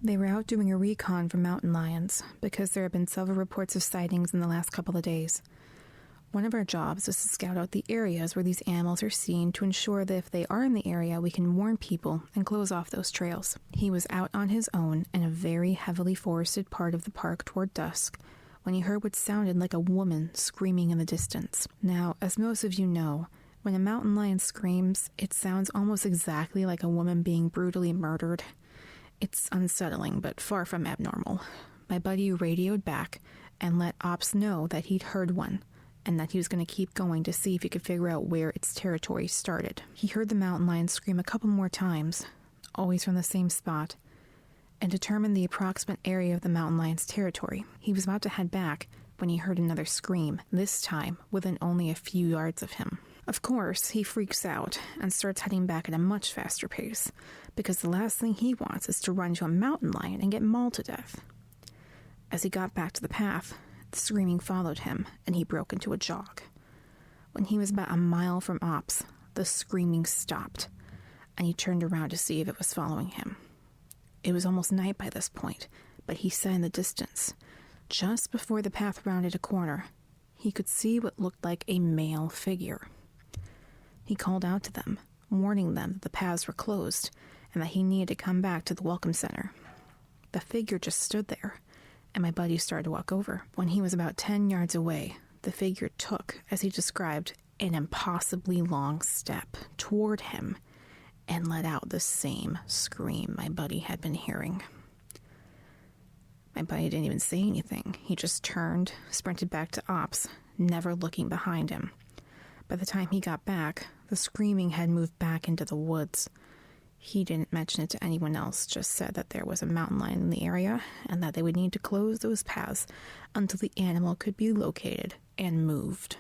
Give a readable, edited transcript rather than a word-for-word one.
They were out doing a recon for mountain lions because there have been several reports of sightings in the last couple of days. One of our jobs is to scout out the areas where these animals are seen to ensure that if they are in the area, we can warn people and close off those trails. He was out on his own in a very heavily forested part of the park toward dusk when he heard what sounded like a woman screaming in the distance. Now, as most of you know, when a mountain lion screams, it sounds almost exactly like a woman being brutally murdered. It's unsettling, but far from abnormal. My buddy radioed back and let ops know that he'd heard one, and that he was going to keep going to see if he could figure out where its territory started. He heard the mountain lion scream a couple more times, always from the same spot, and determined the approximate area of the mountain lion's territory. He was about to head back when he heard another scream, this time within only a few yards of him. Of course, he freaks out and starts heading back at a much faster pace, because the last thing he wants is to run into a mountain lion and get mauled to death. As he got back to the path, the screaming followed him, and he broke into a jog. When he was about a mile from ops, the screaming stopped, and he turned around to see if it was following him. It was almost night by this point, but he saw in the distance, just before the path rounded a corner, he could see what looked like a male figure. He called out to them, warning them that the paths were closed and that he needed to come back to the welcome center. The figure just stood there, and my buddy started to walk over. When he was about 10 yards away, the figure took, as he described, an impossibly long step toward him and let out the same scream my buddy had been hearing. My buddy didn't even say anything. He just turned, sprinted back to ops, never looking behind him. By the time he got back, the screaming had moved back into the woods. He didn't mention it to anyone else, just said that there was a mountain lion in the area and that they would need to close those paths until the animal could be located and moved.